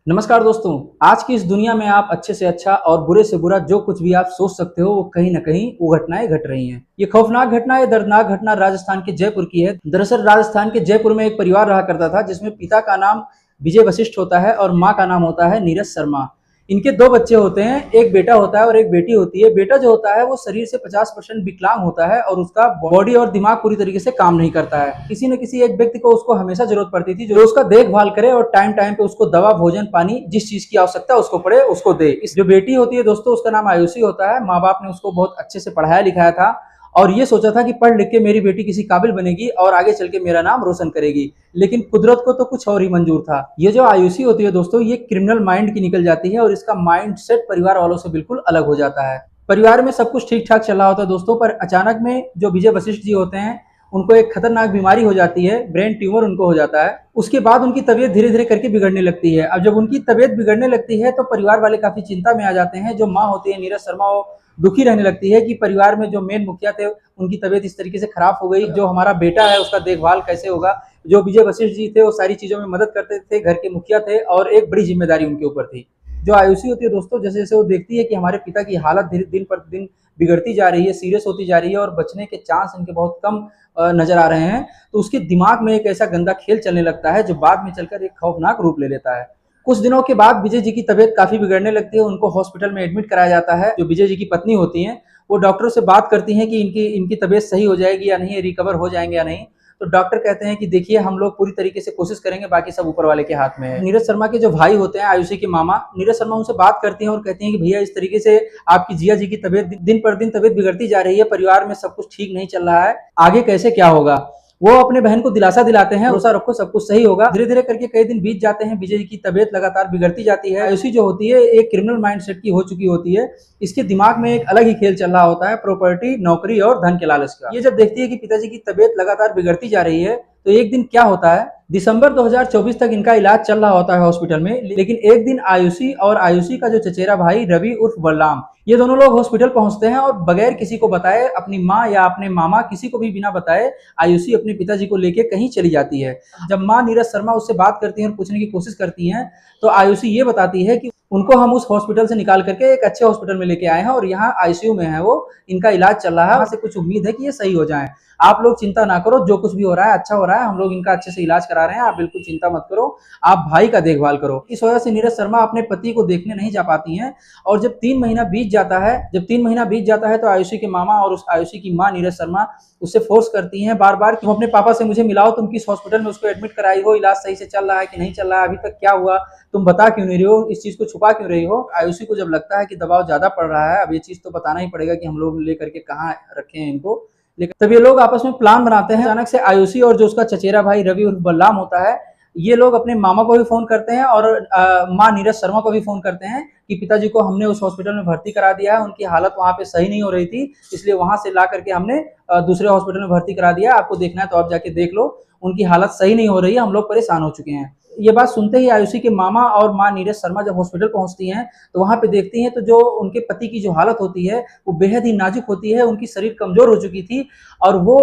नमस्कार दोस्तों। आज की इस दुनिया में आप अच्छे से अच्छा और बुरे से बुरा जो कुछ भी आप सोच सकते हो वो कहीं न कहीं वो घटनाएँ घट रही हैं। ये खौफनाक घटना, ये दर्दनाक घटना राजस्थान के जयपुर की है। दरअसल राजस्थान के जयपुर में एक परिवार रहा करता था जिसमें पिता का नाम विजय वशिष्ठ होता है और माँ का नाम होता है नीरज शर्मा। इनके 2 बच्चे होते हैं, एक बेटा होता है और एक बेटी होती है। बेटा जो होता है वो शरीर से 50% विकलांग होता है और उसका बॉडी और दिमाग पूरी तरीके से काम नहीं करता है। किसी न किसी एक व्यक्ति को उसको हमेशा जरूरत पड़ती थी जो उसका देखभाल करे और टाइम टाइम पे उसको दवा, भोजन, पानी जिस चीज की आवश्यकता उसको पड़े उसको दे। इस जो बेटी होती है दोस्तों उसका नाम आयुषी होता है। माँ बाप ने उसको बहुत अच्छे से पढ़ाया लिखाया था और ये सोचा था कि पढ़ लिख के मेरी बेटी किसी काबिल बनेगी और आगे चल के मेरा नाम रोशन करेगी। लेकिन कुदरत को तो कुछ और ही मंजूर था। ये जो आयुषी होती है दोस्तों ये क्रिमिनल माइंड की निकल जाती है और इसका माइंड सेट परिवार वालों से बिल्कुल अलग हो जाता है। परिवार में सब कुछ ठीक ठाक चल रहा होता है दोस्तों, पर अचानक में जो विजय वशिष्ठ जी होते हैं उनको एक खतरनाक बीमारी हो जाती है, ब्रेन ट्यूमर उनको हो जाता है। उसके बाद उनकी तबीयत धीरे धीरे करके बिगड़ने लगती है। अब जब उनकी तबीयत बिगड़ने लगती है तो परिवार वाले काफी चिंता में आ जाते हैं। जो माँ होती है नीरज शर्मा वो दुखी रहने लगती है कि परिवार में जो मेन मुखिया थे उनकी तबीयत इस तरीके से खराब हो गई, जो हमारा बेटा है उसका देखभाल कैसे होगा। जो विजय वशिष्ठ जी थे वो सारी चीजों में मदद करते थे, घर के मुखिया थे और एक बड़ी जिम्मेदारी उनके ऊपर थी। जो आयुषी होती है दोस्तों जैसे जैसे वो देखती है कि हमारे पिता की हालत धीरे दिन पर दिन बिगड़ती जा रही है, सीरियस होती जा रही है और बचने के चांस इनके बहुत कम नजर आ रहे हैं, तो उसके दिमाग में एक ऐसा गंदा खेल चलने लगता है जो बाद में चलकर एक खौफनाक रूप ले लेता है। कुछ दिनों के बाद विजय जी की तबीयत काफी बिगड़ने लगती है, उनको हॉस्पिटल में एडमिट कराया जाता है। जो विजय जी की पत्नी होती हैं वो डॉक्टर से बात करती हैं कि इनकी इनकी तबीयत सही हो जाएगी या नहीं, रिकवर हो जाएंगे या नहीं। तो डॉक्टर कहते हैं कि देखिए हम लोग पूरी तरीके से कोशिश करेंगे, बाकी सब ऊपर वाले के हाथ में है। नीरज शर्मा के जो भाई होते हैं आयुषी के मामा, नीरज शर्मा उनसे बात करती हैं और कहती हैं कि भैया इस तरीके से आपकी जिया जी की तबीयत दिन पर दिन तबीयत बिगड़ती जा रही है, परिवार में सब कुछ ठीक नहीं चल रहा है, आगे कैसे क्या होगा। वो अपने बहन को दिलासा दिलाते हैं, भरोसा रखो सब कुछ सही होगा। धीरे धीरे करके कई दिन बीत जाते हैं, विजय की तबीयत लगातार बिगड़ती जाती है। आयुषी जो होती है एक क्रिमिनल माइंडसेट की हो चुकी होती है, इसके दिमाग में एक अलग ही खेल चल रहा होता है, प्रॉपर्टी, नौकरी और धन के लालच का। ये जब देखती है कि पिताजी की तबीयत लगातार बिगड़ती जा रही है तो एक दिन क्या होता है, दिसंबर 2024 तक इनका इलाज चल रहा होता है हॉस्पिटल में। लेकिन एक दिन आयुषी और आयुषी का जो चचेरा भाई रवि उर्फ बलराम, ये दोनों लोग हॉस्पिटल पहुंचते हैं और बगैर किसी को बताए, अपनी माँ या अपने मामा किसी को भी बिना बताए आयुषी अपने पिताजी को लेके कहीं चली जाती है। जब माँ नीरज शर्मा उससे बात करती है और पूछने की कोशिश करती है तो आयुषी ये बताती है कि उनको हम उस हॉस्पिटल से निकाल करके एक अच्छे हॉस्पिटल में लेके आए हैं और यहाँ आईसीयू में है, वो इनका इलाज चल रहा है, वहां से कुछ उम्मीद है कि ये सही हो जाए। आप लोग चिंता ना करो, जो कुछ भी हो रहा है अच्छा हो रहा है, हम लोग इनका अच्छे से इलाज करा रहे हैं, आप बिल्कुल चिंता मत करो, आप भाई का देखभाल करो। इस वजह से नीरज शर्मा अपने पति को देखने नहीं जा पाती हैं। और जब 3 महीना बीत जाता है, तो आयुषी के मामा और उस आयुषी की माँ नीरज शर्मा उससे फोर्स करती हैं बार बार कि तुम अपने पापा से मुझे मिलाओ, तुम किस हॉस्पिटल में उसको एडमिट कराई हो, इलाज सही से चल रहा है कि नहीं चल रहा है, अभी तक क्या हुआ, तुम बता क्यों नहीं रही हो, इस चीज को छुपा क्यों रही हो। आयुषी को जब लगता है कि दबाव ज्यादा पड़ रहा है, अब ये चीज तो बताना ही पड़ेगा कि हम लोग लेकर के कहाँ रखे हैं इनको। लेकिन तब ये लोग आपस में प्लान बनाते हैं। अचानक से आयुषी और जो उसका चचेरा भाई रवि उर्फ बलराम होता है, ये लोग अपने मामा को भी फोन करते हैं और माँ नीरज शर्मा को भी फोन करते हैं कि पिताजी को हमने उस हॉस्पिटल में भर्ती करा दिया है, उनकी हालत वहां पे सही नहीं हो रही थी, इसलिए वहां से ला करके हमने दूसरे हॉस्पिटल में भर्ती करा दिया, आपको देखना है तो आप जाके देख लो, उनकी हालत सही नहीं हो रही है, हम लोग परेशान हो चुके हैं। ये बात सुनते ही आयुषी के मामा और माँ नीरज शर्मा जब हॉस्पिटल पहुंचती हैं तो वहां पे देखती हैं तो जो उनके पति की जो हालत होती है वो बेहद ही नाजुक होती है, उनकी शरीर कमजोर हो चुकी थी और वो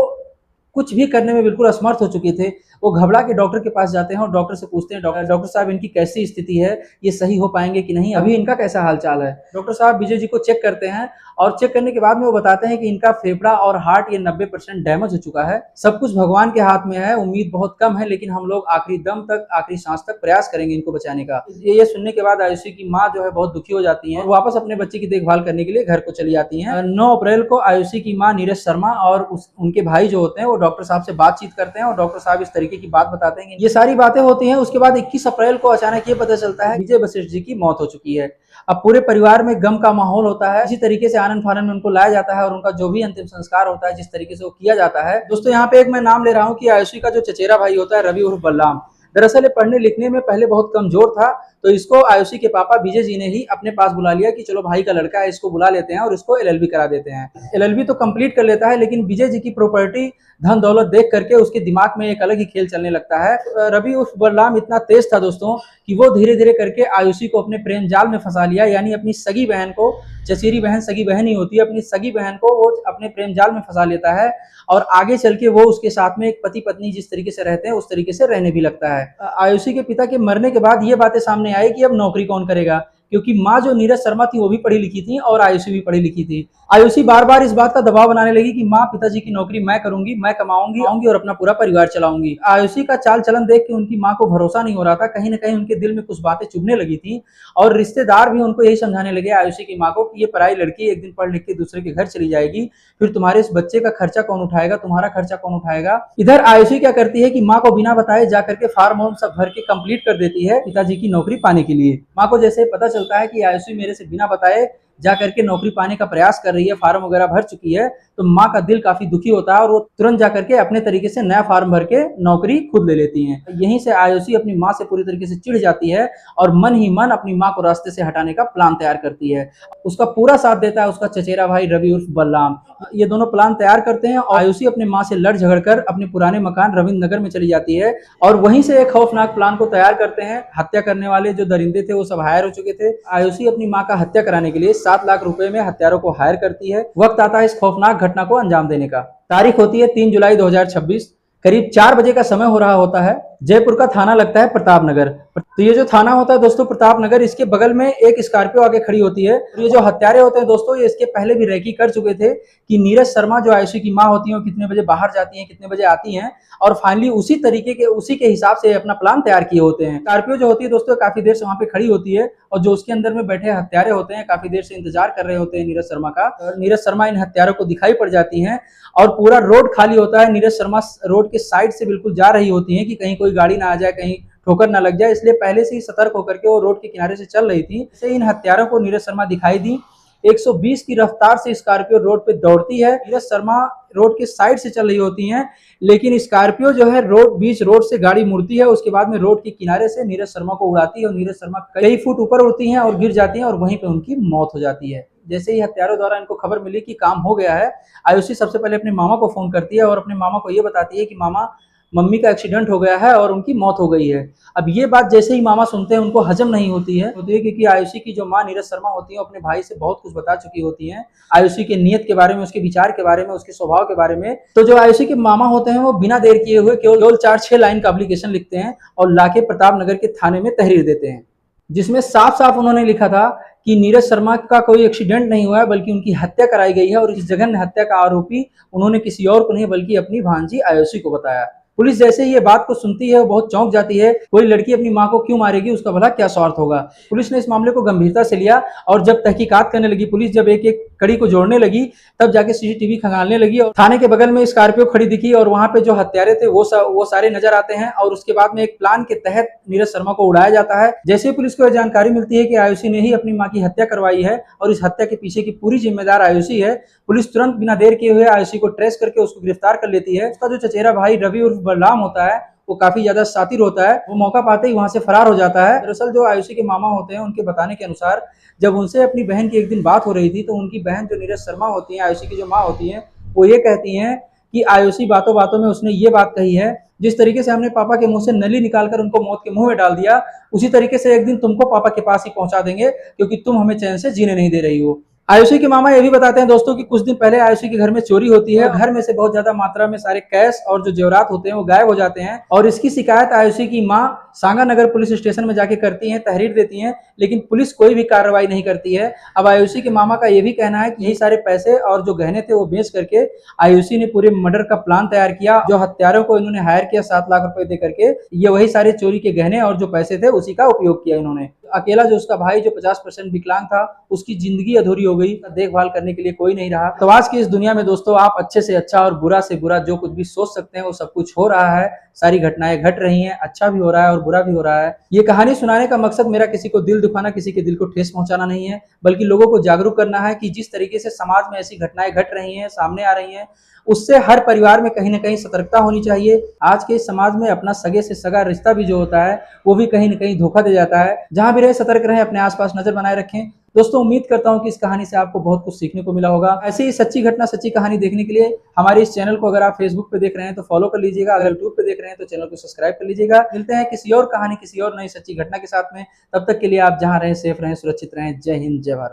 कुछ भी करने में बिल्कुल असमर्थ हो चुके थे। वो घबरा के डॉक्टर के पास जाते हैं और डॉक्टर से पूछते हैं, डॉक्टर साहब इनकी कैसी स्थिति है, ये सही हो पाएंगे कि नहीं, अभी इनका कैसा हाल चाल है। डॉक्टर साहब विजय जी को चेक करते हैं और चेक करने के बाद में वो बताते हैं कि इनका फेफड़ा और हार्ट ये 90% डैमेज हो चुका है, सब कुछ भगवान के हाथ में है, उम्मीद बहुत कम है, लेकिन हम लोग आखिरी दम तक, आखिरी सांस तक प्रयास करेंगे इनको बचाने का। ये सुनने के बाद आयुषी की माँ जो है बहुत दुखी हो जाती है और वापस अपने बच्चे की देखभाल करने के लिए घर को चली जाती है। 9 अप्रैल को आयुषी की माँ नीरज शर्मा और उनके भाई जो होते हैं वो डॉक्टर साहब से बातचीत करते हैं और डॉक्टर साहब इस तरीके की बात बताते हैं। ये सारी बातें होती हैं। उसके बाद 21 अप्रैल को अचानक ये पता चलता है विजय वशिष्ठ जी की मौत हो चुकी है। अब पूरे परिवार में गम का माहौल होता है। इसी तरीके से आनंद फानन में उनको लाया जाता है और उनका जो भी अंतिम संस्कार होता है जिस तरीके से वो किया जाता है। दोस्तों यहाँ पे एक मैं नाम ले रहा हूँ कि आयुषी का जो चचेरा भाई होता है रवि उर्फ बलराम, दरअसल पढ़ने लिखने में पहले बहुत कमजोर था, तो इसको आयुषी के पापा विजय जी ने ही अपने पास बुला लिया कि चलो भाई का लड़का है, इसको बुला लेते हैं और इसको एलएलबी करा देते हैं। एलएलबी तो कंप्लीट कर लेता है, लेकिन विजय जी की प्रॉपर्टी, धन दौलत देख करके उसके दिमाग में एक अलग ही खेल चलने लगता है। रवि उर्फ बलराम इतना तेज था दोस्तों कि वो धीरे धीरे करके आयुषी को अपने प्रेम जाल में फंसा लिया, यानी अपनी सगी बहन को, चचेरी बहन सगी बहन ही होती है, अपनी सगी बहन को वो अपने प्रेम जाल में फंसा लेता है और आगे चल के वो उसके साथ में एक पति पत्नी जिस तरीके से रहते हैं उस तरीके से रहने भी लगता है। है। आयुषी के पिता के मरने के बाद ये बातें सामने आई कि अब नौकरी कौन करेगा, क्योंकि माँ जो नीरज शर्मा थी वो भी पढ़ी लिखी थी और आयुषी भी पढ़ी लिखी थी। आयुषी बार बार इस बात का दबाव बनाने लगी कि माँ पिताजी की नौकरी मैं करूंगी, मैं कमाऊंगी और अपना पूरा परिवार चलाऊंगी। आयुषी का चाल चलन देख के उनकी माँ को भरोसा नहीं हो रहा था, कहीं ना कहीं उनके दिल में कुछ बातें चुभने लगी थी और रिश्तेदार भी उनको यही समझाने लगे आयुषी की माँ को कि ये पढ़ाई लड़की एक दिन पढ़ लिख के दूसरे के घर चली जाएगी, फिर तुम्हारे इस बच्चे का खर्चा कौन उठाएगा, तुम्हारा खर्चा कौन उठाएगा। इधर आयुषी क्या करती है कि माँ को बिना बताए जा करके फार्म होम सब भर के कंप्लीट कर देती है पिताजी की नौकरी पाने के लिए। माँ को जैसे पता चलता है कि आयुषी मेरे से बिना बताए जा करके नौकरी पाने का प्रयास कर रही है, फार्म वगैरह भर चुकी है, तो माँ का दिल काफी दुखी होता है और वो तुरंत जा करके अपने तरीके से नया फार्म भर के नौकरी खुद ले लेती हैं। यहीं से आयुषी अपनी माँ से पूरी तरीके से चिढ़ जाती है और मन ही मन अपनी माँ को रास्ते से हटाने का प्लान तैयार करती है। उसका पूरा साथ देता है उसका चचेरा भाई रवि उर्फ बलराम। ये दोनों प्लान तैयार करते हैं और आयुषी अपनी माँ से लड़ झगड़ कर अपने पुराने मकान रविंद्र नगर में चली जाती है और वहीं से एक खौफनाक प्लान को तैयार करते हैं। हत्या करने वाले जो दरिंदे थे वो सब हायर हो चुके थे। आयुषी अपनी माँ का हत्या कराने के लिए 7 लाख रुपए में हत्यारों को हायर करती है। वक्त आता है इस खौफनाक घटना को अंजाम देने का। तारीख होती है 3 जुलाई 2026। करीब 4 बजे का समय हो रहा होता है। जयपुर का थाना लगता है प्रताप नगर। तो ये जो थाना होता है दोस्तों प्रताप नगर, इसके बगल में एक स्कॉर्पियो आगे खड़ी होती है। ये जो हत्यारे होते हैं दोस्तों, ये इसके पहले भी रेकी कर चुके थे कि नीरज शर्मा जो आयुषी की माँ होती है वो कितने बजे बाहर जाती हैं, कितने बजे आती हैं, और फाइनली उसी के हिसाब से अपना प्लान तैयार किए होते हैं। स्कॉर्पियो जो होती है दोस्तों काफी देर से वहां पे खड़ी होती है और जो उसके अंदर में बैठे हत्यारे होते हैं काफी देर से इंतजार कर रहे होते हैं नीरज शर्मा का। नीरज शर्मा इन हत्यारों को दिखाई पड़ जाती हैं और पूरा रोड खाली होता है। नीरज शर्मा रोड के साइड से बिल्कुल जा रही होती हैं कि कहीं कोई गाड़ी ना आ जाए, कहीं ठोकर ना लग जाए, इसलिए पहले से ही सतर्क होकर के वो रोड के किनारे से चल रही थी। इससे इन हत्यारों को नीरज शर्मा दिखाई दी। 120 की रफ्तार से स्कॉर्पियो रोड पे दौड़ती है। नीरज शर्मा रोड के साइड से चल रही होती हैं, लेकिन स्कॉर्पियो जो है बीच रोड से गाड़ी मुड़ती है। उसके बाद में रोड के किनारे से नीरज शर्मा को उड़ाती है और नीरज शर्मा कई फुट ऊपर उड़ती हैं और गिर जाती हैं और वहीं पे उनकी मौत हो जाती है। जैसे ही हत्यारों द्वारा इनको खबर मिली कि काम हो गया है, आयुषी सबसे पहले अपने मामा को फोन करती है और अपने मामा को ये बताती है कि मामा, मम्मी का एक्सीडेंट हो गया है और उनकी मौत हो गई है। अब ये बात जैसे ही मामा सुनते हैं उनको हजम नहीं होती है क्योंकि आयुषी की जो माँ नीरज शर्मा होती है अपने भाई से बहुत कुछ बता चुकी होती हैं, आयुषी के नियत के बारे में, उसके विचार के बारे में, उसके स्वभाव के बारे में। तो जो आयुषी के मामा होते हैं वो बिना देर किए हुए केवल 4-6 लाइन का एप्लीकेशन लिखते हैं और लाके प्रताप नगर के थाने में तहरीर देते हैं, जिसमें साफ साफ उन्होंने लिखा था कि नीरज शर्मा का कोई एक्सीडेंट नहीं हुआ है बल्कि उनकी हत्या कराई गई है और इस जघन्य हत्या का आरोपी उन्होंने किसी और को नहीं बल्कि अपनी भांजी आयुषी को बताया। पुलिस जैसे ही ये बात को सुनती है वो बहुत चौंक जाती है। कोई लड़की अपनी माँ को क्यों मारेगी, उसका भला क्या स्वार्थ होगा। पुलिस ने इस मामले को गंभीरता से लिया और जब तहकीकात करने लगी पुलिस, जब एक एक कड़ी को जोड़ने लगी, तब जाके सीसीटीवी खंगालने लगी और थाने के बगल में स्कॉर्पियो खड़ी दिखी और वहां पे जो हत्यारे थे वो सारे नजर आते हैं और उसके बाद में एक प्लान के तहत नीरज शर्मा को उड़ाया जाता है। जैसे ही पुलिस को जानकारी मिलती है कि आयुषी ने ही अपनी माँ की हत्या करवाई है और इस हत्या के पीछे की पूरी जिम्मेदार आयुषी है, पुलिस तुरंत बिना देर किए हुए आयुषी को ट्रेस करके उसको गिरफ्तार कर लेती है। उसका जो चचेरा भाई रवि उर्फ बलराम होता है वो काफी ज्यादा शातिर होता है, वो मौका पाते ही वहां से फरार हो जाता है। दरअसल जो आयुषी के मामा होते हैं उनके बताने के अनुसार जब उनसे अपनी बहन की एक दिन बात हो रही थी तो उनकी बहन जो नीरज शर्मा होती है, आयुषी की जो माँ होती है, वो ये कहती हैं कि आयुषी बातों बातों में उसने ये बात कही है, जिस तरीके से हमने पापा के मुंह से नली निकालकर उनको मौत के मुंह में डाल दिया, उसी तरीके से एक दिन तुमको पापा के पास ही पहुंचा देंगे क्योंकि तुम हमें चैन से जीने नहीं दे रही हो। आयुषी के मामा ये भी बताते हैं दोस्तों कि कुछ दिन पहले आयुषी के घर में चोरी होती है। घर में से बहुत ज्यादा मात्रा में सारे कैश और जो जेवरात होते हैं वो गायब हो जाते हैं और इसकी शिकायत आयुषी की माँ सांगा नगर पुलिस स्टेशन में जाके करती हैं, तहरीर देती हैं, लेकिन पुलिस कोई भी कार्रवाई नहीं करती है। अब आयुषी के मामा का ये भी कहना है कि यही सारे पैसे और जो गहने थे वो बेच करके आयुषी ने पूरे मर्डर का प्लान तैयार किया। जो हत्यारों को इन्होंने हायर किया 7 लाख रुपए दे करके, ये वही सारे चोरी के गहने और जो पैसे थे उसी का उपयोग किया इन्होंने। अकेला जो उसका भाई जो 50% विकलांग था, उसकी जिंदगी अधूरी हो गई, देखभाल करने के लिए कोई नहीं रहा। तो आज की इस दुनिया में दोस्तों आप अच्छे से अच्छा और बुरा से बुरा जो कुछ भी सोच सकते हैं वो सब कुछ हो रहा है। सारी घटनाएं घट रही हैं, अच्छा भी हो रहा है और बुरा भी हो रहा है। ये कहानी सुनाने का मकसद मेरा किसी को दिल दुखाना, किसी के दिल को ठेस पहुंचाना नहीं है, बल्कि लोगों को जागरूक करना है कि जिस तरीके से समाज में ऐसी घटनाएं घट रही हैं, सामने आ रही हैं, उससे हर परिवार में कहीं ना कहीं सतर्कता होनी चाहिए। आज के समाज में अपना सगे से सगा रिश्ता भी जो होता है वो भी कहीं ना कहीं धोखा दे जाता है। जहां भी रहे सतर्क रहें, अपने आसपास नजर बनाए रखें। दोस्तों उम्मीद करता हूं कि इस कहानी से आपको बहुत कुछ सीखने को मिला होगा। ऐसी ही सच्ची घटना, सच्ची कहानी देखने के लिए हमारे इस चैनल को अगर आप फेसबुक पे देख रहे हैं तो फॉलो कर लीजिएगा, अगर यूट्यूब पे देख रहे हैं तो चैनल को सब्सक्राइब कर लीजिएगा। मिलते हैं किसी और कहानी, किसी और नई सच्ची घटना के साथ में। तब तक के लिए आप जहां रहें सेफ रहें, सुरक्षित रहें। जय हिंद, जय भारत।